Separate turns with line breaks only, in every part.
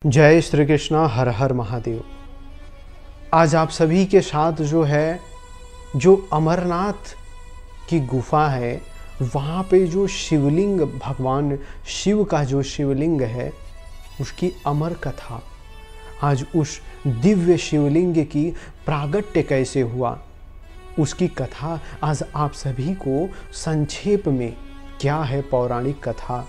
जय श्री कृष्णा। हर हर महादेव। आज आप सभी के साथ जो अमरनाथ की गुफा है, वहाँ पे जो शिवलिंग, भगवान शिव का जो शिवलिंग है, उसकी अमर कथा, आज उस दिव्य शिवलिंग की प्रागट्य कैसे हुआ, उसकी कथा आज आप सभी को संक्षेप में क्या है पौराणिक कथा,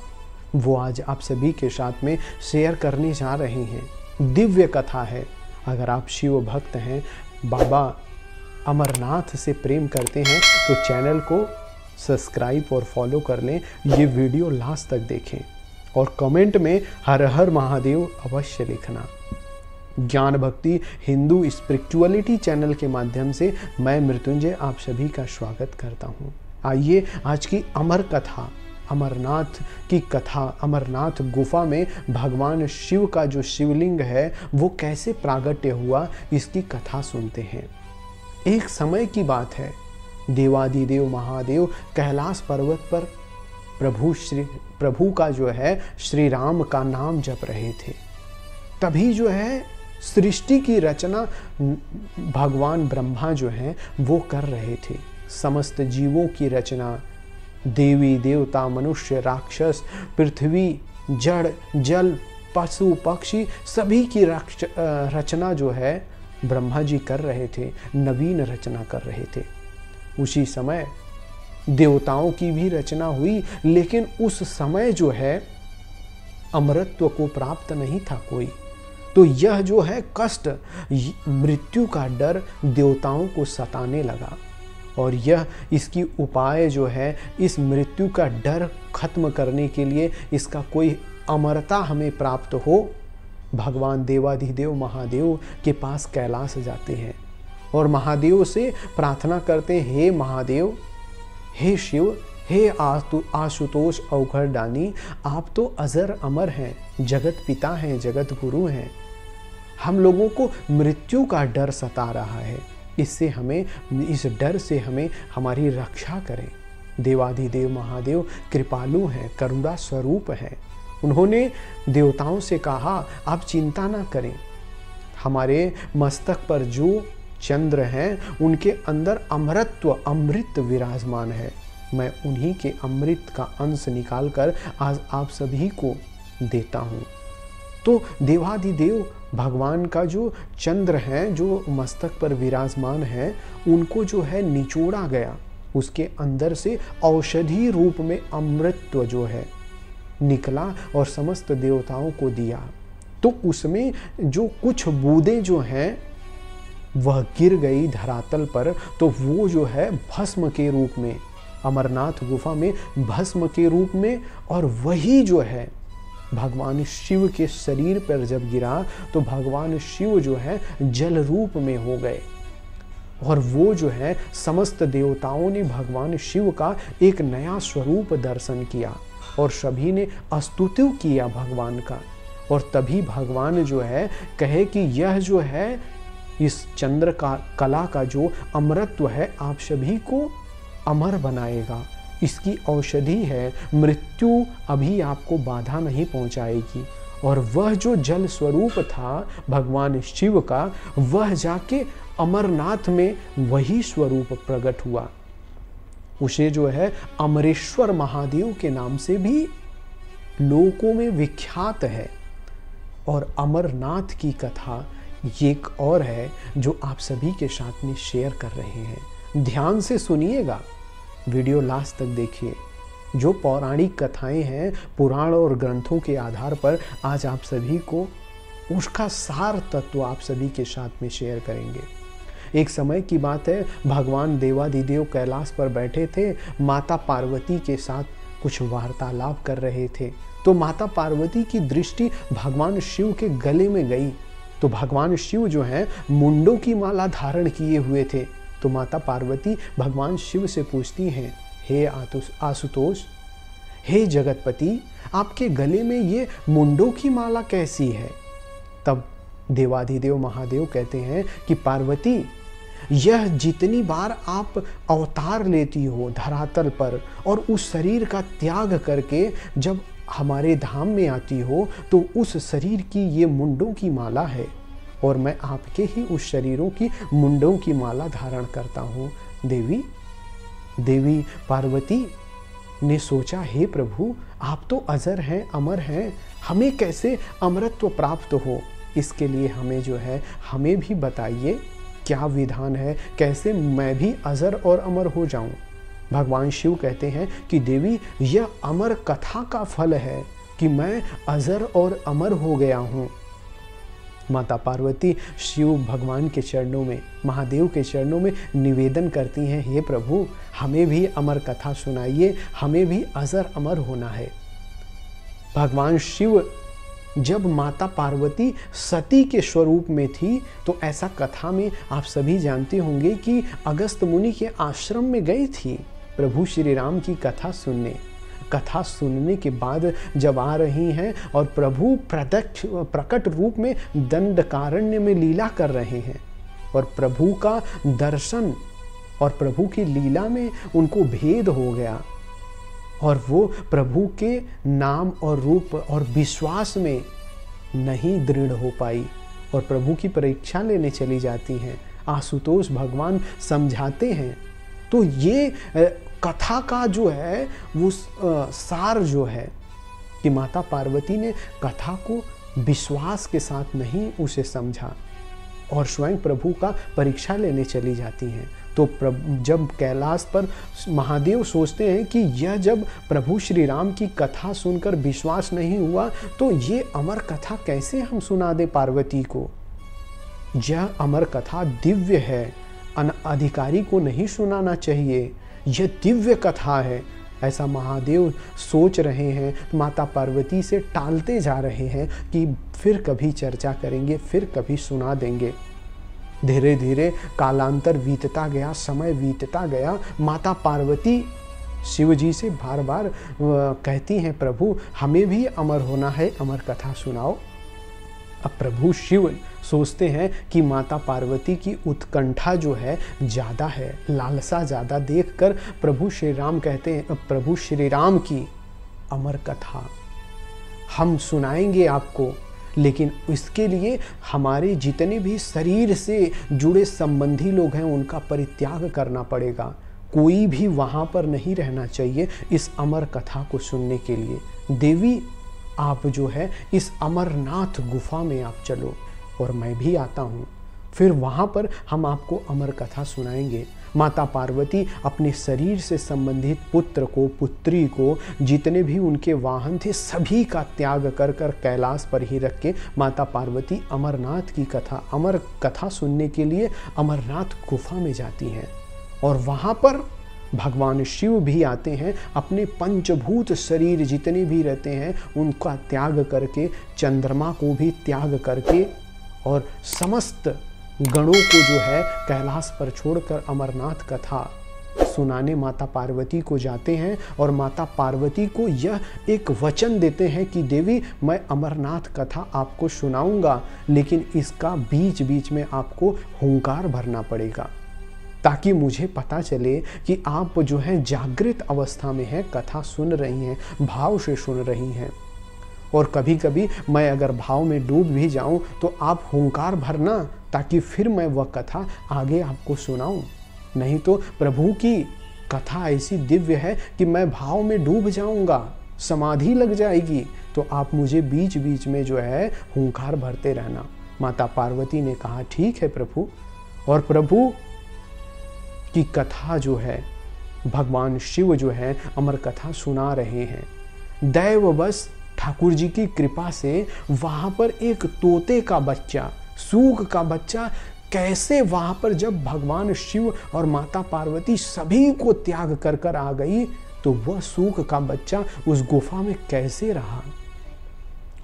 वो आज आप सभी के साथ में शेयर करने जा रहे हैं। दिव्य कथा है। अगर आप शिव भक्त हैं, बाबा अमरनाथ से प्रेम करते हैं, तो चैनल को सब्सक्राइब और फॉलो कर लें। ये वीडियो लास्ट तक देखें और कमेंट में हर हर महादेव अवश्य लिखना। ज्ञान भक्ति हिंदू स्पिरिचुअलिटी चैनल के माध्यम से मैं मृत्युंजय आप सभी का स्वागत करता हूँ। आइए आज की अमर कथा, अमरनाथ की कथा, अमरनाथ गुफा में भगवान शिव का जो शिवलिंग है वो कैसे प्रागट्य हुआ, इसकी कथा सुनते हैं। एक समय की बात है, देवाधिदेव महादेव कैलाश पर्वत पर प्रभु का जो है श्री राम का नाम जप रहे थे। तभी जो है सृष्टि की रचना भगवान ब्रह्मा जो है वो कर रहे थे। समस्त जीवों की रचना, देवी देवता, मनुष्य, राक्षस, पृथ्वी, जड़, जल, पशु, पक्षी, सभी की रचना जो है ब्रह्मा जी कर रहे थे, नवीन रचना कर रहे थे। उसी समय देवताओं की भी रचना हुई, लेकिन उस समय जो है अमरत्व को प्राप्त नहीं था कोई। तो यह जो है कष्ट, मृत्यु का डर देवताओं को सताने लगा और यह इसकी उपाय जो है, इस मृत्यु का डर खत्म करने के लिए, इसका कोई अमरता हमें प्राप्त हो, भगवान देवाधिदेव महादेव के पास कैलाश जाते हैं और महादेव से प्रार्थना करते हैं, हे महादेव, हे शिव, हे आशुतोष अवघड़दानी, आप तो अजर अमर हैं, जगत पिता हैं, जगत गुरु हैं। हम लोगों को मृत्यु का डर सता रहा है, इससे हमें, इस डर से हमें हमारी रक्षा करें। देवाधिदेव महादेव कृपालु हैं, करुणा स्वरूप हैं। उन्होंने देवताओं से कहा, आप चिंता ना करें, हमारे मस्तक पर जो चंद्र हैं उनके अंदर अमरत्व, अमृत विराजमान है। मैं उन्हीं के अमृत का अंश निकालकर आज आप सभी को देता हूँ। तो देवाधिदेव भगवान का जो चंद्र हैं, जो मस्तक पर विराजमान है, उनको जो है निचोड़ा गया, उसके अंदर से औषधि रूप में अमृतत्व जो है निकला और समस्त देवताओं को दिया। तो उसमें जो कुछ बूंदें जो हैं वह गिर गई धरातल पर, तो वो जो है भस्म के रूप में, अमरनाथ गुफा में भस्म के रूप में, और वही जो है भगवान शिव के शरीर पर जब गिरा तो भगवान शिव जो है जल रूप में हो गए और वो जो है समस्त देवताओं ने भगवान शिव का एक नया स्वरूप दर्शन किया और सभी ने स्तुति किया भगवान का। और तभी भगवान जो है कहे कि यह जो है इस चंद्र का कला का जो अमरत्व है, आप सभी को अमर बनाएगा, इसकी औषधि है, मृत्यु अभी आपको बाधा नहीं पहुंचाएगी। और वह जो जल स्वरूप था भगवान शिव का, वह जाके अमरनाथ में वही स्वरूप प्रकट हुआ। उसे जो है अमरेश्वर महादेव के नाम से भी लोकों में विख्यात है। और अमरनाथ की कथा एक और है जो आप सभी के साथ में शेयर कर रहे हैं। ध्यान से सुनिएगा, वीडियो लास्ट तक देखिए। जो पौराणिक कथाएं हैं, पुराण और ग्रंथों के आधार पर आज आप सभी को उसका सार तत्व आप सभी के साथ में शेयर करेंगे। एक समय की बात है, भगवान देवाधिदेव कैलाश पर बैठे थे, माता पार्वती के साथ कुछ वार्तालाप कर रहे थे। तो माता पार्वती की दृष्टि भगवान शिव के गले में गई। तो भगवान शिव जो है मुंडों की माला धारण किए हुए थे। तो माता पार्वती भगवान शिव से पूछती हैं, हे आशुतोष, हे जगतपति, आपके गले में ये मुंडों की माला कैसी है? तब देवाधिदेव महादेव कहते हैं कि पार्वती, यह जितनी बार आप अवतार लेती हो धरातल पर और उस शरीर का त्याग करके जब हमारे धाम में आती हो तो उस शरीर की ये मुंडों की माला है और मैं आपके ही उस शरीरों की मुंडों की माला धारण करता हूँ। देवी पार्वती ने सोचा, हे प्रभु, आप तो अजर हैं, अमर हैं, हमें कैसे अमरत्व प्राप्त हो? इसके लिए हमें जो है, हमें भी बताइए क्या विधान है, कैसे मैं भी अजर और अमर हो जाऊं? भगवान शिव कहते हैं कि देवी, यह अमर कथा का फल है कि मैं अजर और अमर हो गया हूँ। माता पार्वती शिव भगवान के चरणों में, महादेव के चरणों में निवेदन करती हैं, हे प्रभु, हमें भी अमर कथा सुनाइए, हमें भी अजर अमर होना है। भगवान शिव जब माता पार्वती सती के स्वरूप में थी तो ऐसा कथा में आप सभी जानते होंगे कि अगस्त मुनि के आश्रम में गई थी प्रभु श्री राम की कथा सुनने। कथा सुनने के बाद जब आ रही हैं और प्रभु प्रकट रूप में दंडकारण्य में लीला कर रहे हैं और प्रभु का दर्शन और प्रभु की लीला में उनको भेद हो गया और वो प्रभु के नाम और रूप और विश्वास में नहीं दृढ़ हो पाई और प्रभु की परीक्षा लेने चली जाती हैं। आशुतोष भगवान समझाते हैं। तो ये कथा का जो है वो सार जो है कि माता पार्वती ने कथा को विश्वास के साथ नहीं उसे समझा और स्वयं प्रभु का परीक्षा लेने चली जाती हैं। तो जब कैलाश पर महादेव सोचते हैं कि यह जब प्रभु श्री राम की कथा सुनकर विश्वास नहीं हुआ तो ये अमर कथा कैसे हम सुना दे पार्वती को? यह अमर कथा दिव्य है, अधिकारी को नहीं सुनाना चाहिए, यह दिव्य कथा है। ऐसा महादेव सोच रहे हैं, माता पार्वती से टालते जा रहे हैं कि फिर कभी चर्चा करेंगे, फिर कभी सुना देंगे। धीरे धीरे कालांतर बीतता गया, समय बीतता गया। माता पार्वती शिव जी से बार बार कहती हैं, प्रभु हमें भी अमर होना है, अमर कथा सुनाओ। अब प्रभु शिव सोचते हैं कि माता पार्वती की उत्कंठा जो है ज़्यादा है, लालसा ज़्यादा देखकर प्रभु श्री राम कहते हैं, प्रभु श्री राम की अमर कथा हम सुनाएंगे आपको, लेकिन इसके लिए हमारे जितने भी शरीर से जुड़े संबंधी लोग हैं उनका परित्याग करना पड़ेगा। कोई भी वहाँ पर नहीं रहना चाहिए इस अमर कथा को सुनने के लिए। देवी आप जो है इस अमरनाथ गुफा में आप चलो और मैं भी आता हूँ, फिर वहाँ पर हम आपको अमर कथा सुनाएंगे। माता पार्वती अपने शरीर से संबंधित पुत्र को, पुत्री को, जितने भी उनके वाहन थे सभी का त्याग कर कर कैलाश पर ही रख के माता पार्वती अमरनाथ की कथा, अमर कथा सुनने के लिए अमरनाथ गुफा में जाती हैं और वहाँ पर भगवान शिव भी आते हैं। अपने पंचभूत शरीर जितने भी रहते हैं उनका त्याग करके, चंद्रमा को भी त्याग करके और समस्त गणों को जो है कैलाश पर छोड़कर अमरनाथ कथा सुनाने माता पार्वती को जाते हैं और माता पार्वती को यह एक वचन देते हैं कि देवी मैं अमरनाथ कथा आपको सुनाऊंगा, लेकिन इसका बीच बीच में आपको हुंकार भरना पड़ेगा ताकि मुझे पता चले कि आप जो है जागृत अवस्था में हैं, कथा सुन रही हैं, भाव से सुन रही हैं। और कभी कभी मैं अगर भाव में डूब भी जाऊं तो आप हुंकार भरना ताकि फिर मैं वह कथा आगे आपको सुनाऊं। नहीं तो प्रभु की कथा ऐसी दिव्य है कि मैं भाव में डूब जाऊंगा, समाधि लग जाएगी, तो आप मुझे बीच बीच में जो है हुंकार भरते रहना। माता पार्वती ने कहा ठीक है प्रभु। और प्रभु की कथा जो है भगवान शिव जो है अमर कथा सुना रहे हैं। दैववश ठाकुर जी की कृपा से वहाँ पर एक तोते का बच्चा, सूग का बच्चा कैसे वहाँ पर जब भगवान शिव और माता पार्वती सभी को त्याग कर कर आ गई तो वह सूग का बच्चा उस गुफा में कैसे रहा।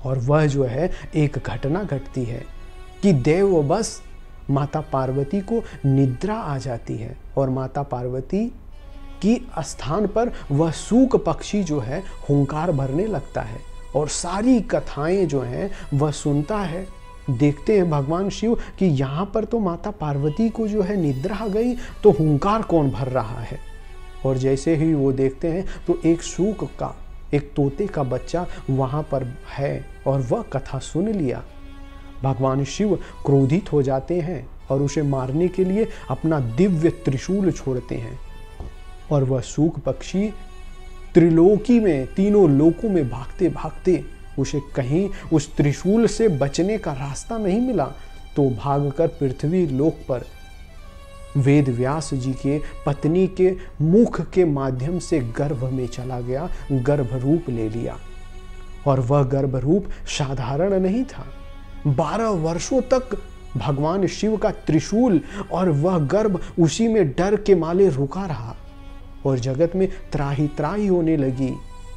और वह जो है एक घटना घटती है कि देववश माता पार्वती को निद्रा आ जाती है और माता पार्वती की स्थान पर वह सूक पक्षी जो है हुंकार भरने लगता है और सारी कथाएं जो हैं वह सुनता है। देखते हैं भगवान शिव कि यहाँ पर तो माता पार्वती को जो है निद्रा आ गई तो हुंकार कौन भर रहा है। और जैसे ही वो देखते हैं तो एक सूक का एक तोते का बच्चा वहां पर है और वह कथा सुन लिया। भगवान शिव क्रोधित हो जाते हैं और उसे मारने के लिए अपना दिव्य त्रिशूल छोड़ते हैं और वह सूक पक्षी त्रिलोकी में, तीनों लोकों में भागते भागते उसे कहीं उस त्रिशूल से बचने का रास्ता नहीं मिला तो भागकर पृथ्वी लोक पर वेद व्यास जी के पत्नी के मुख के माध्यम से गर्भ में चला गया, गर्भ रूप ले लिया। और वह गर्भ रूप साधारण नहीं था। 12 वर्षों तक भगवान शिव का त्रिशूल और वह गर्भ उसी में डर के मारे रुका रहा और जगत में त्राही त्राही होने लगी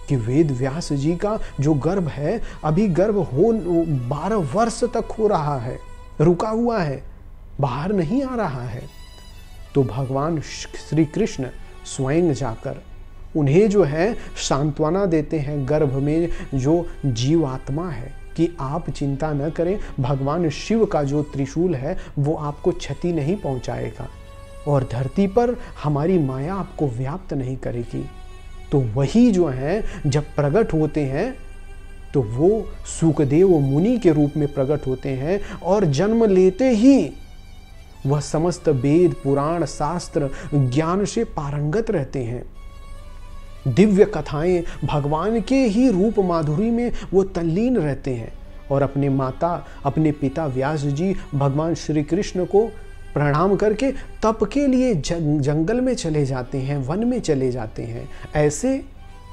कि वेद व्यास जी का जो गर्भ है अभी गर्भ हो 12 वर्ष तक हो रहा है, रुका हुआ है, बाहर नहीं आ रहा है। तो भगवान श्री कृष्ण स्वयं जाकर उन्हें जो है सांत्वना देते हैं, गर्भ में जो जीवात्मा है, कि आप चिंता न करें, भगवान शिव का जो त्रिशूल है वो आपको क्षति नहीं पहुंचाएगा और धरती पर हमारी माया आपको व्याप्त नहीं करेगी। तो वही जो है जब प्रकट होते हैं तो वो सुखदेव मुनि के रूप में प्रकट होते हैं और जन्म लेते ही वह समस्त वेद पुराण शास्त्र ज्ञान से पारंगत रहते हैं। दिव्य कथाएं भगवान के ही रूप माधुरी में वो तल्लीन रहते हैं और अपने माता अपने पिता व्यास जी भगवान श्री कृष्ण को प्रणाम करके तप के लिए जंगल में चले जाते हैं, वन में चले जाते हैं। ऐसे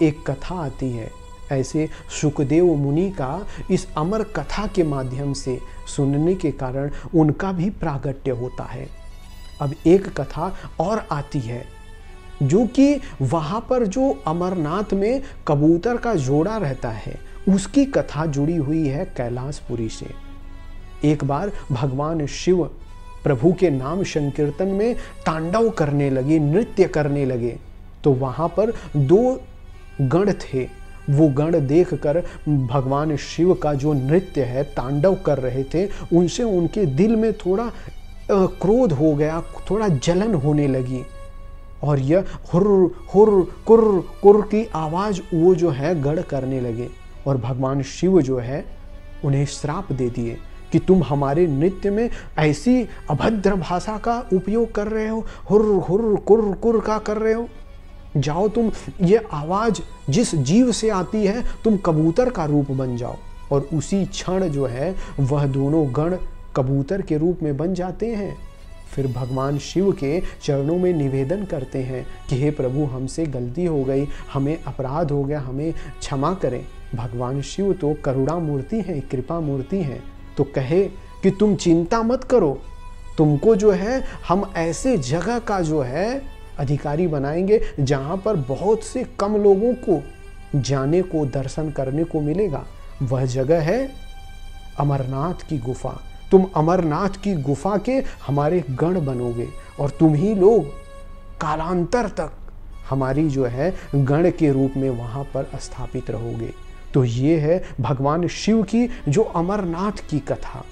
एक कथा आती है, ऐसे सुखदेव मुनि का इस अमर कथा के माध्यम से सुनने के कारण उनका भी प्रागट्य होता है। अब एक कथा और आती है जो कि वहाँ पर जो अमरनाथ में कबूतर का जोड़ा रहता है उसकी कथा जुड़ी हुई है कैलाशपुरी से। एक बार भगवान शिव प्रभु के नाम संकीर्तन में तांडव करने लगे, नृत्य करने लगे। तो वहाँ पर 2 गण थे। वो गण देखकर भगवान शिव का जो नृत्य है, तांडव कर रहे थे, उनसे उनके दिल में थोड़ा क्रोध हो गया, थोड़ा जलन होने लगी और यह हुर हुर कुर कुर की आवाज़ वो जो है गण करने लगे और भगवान शिव जो है उन्हें श्राप दे दिए कि तुम हमारे नृत्य में ऐसी अभद्र भाषा का उपयोग कर रहे हो, हुर हुर कुर कुर का कर रहे हो। जाओ तुम, ये आवाज़ जिस जीव से आती है तुम कबूतर का रूप बन जाओ। और उसी क्षण जो है वह दोनों गण कबूतर के रूप में बन जाते हैं। फिर भगवान शिव के चरणों में निवेदन करते हैं कि हे प्रभु, हमसे गलती हो गई, हमें अपराध हो गया, हमें क्षमा करें। भगवान शिव तो करुणा मूर्ति हैं, कृपा मूर्ति हैं, तो कहे कि तुम चिंता मत करो, तुमको जो है हम ऐसे जगह का जो है अधिकारी बनाएंगे जहाँ पर बहुत से कम लोगों को जाने को, दर्शन करने को मिलेगा। वह जगह है अमरनाथ की गुफा। तुम अमरनाथ की गुफा के हमारे गण बनोगे और तुम ही लोग कालांतर तक हमारी जो है गण के रूप में वहाँ पर स्थापित रहोगे। तो ये है भगवान शिव की जो अमरनाथ की कथा,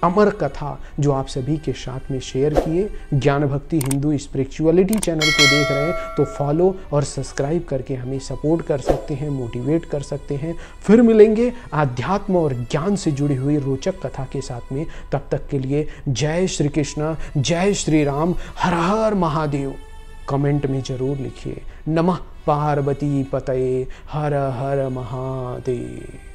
अमर कथा जो आप सभी के साथ में शेयर किए। ज्ञान भक्ति हिंदू स्पिरिचुअलिटी चैनल को देख रहे हैं तो फॉलो और सब्सक्राइब करके हमें सपोर्ट कर सकते हैं, मोटिवेट कर सकते हैं। फिर मिलेंगे आध्यात्म और ज्ञान से जुड़ी हुई रोचक कथा के साथ में। तब तक के लिए जय श्री कृष्ण, जय श्री राम, हर हर महादेव। कमेंट में जरूर लिखिए। नमः पार्वती पतये, हर हर महादेव।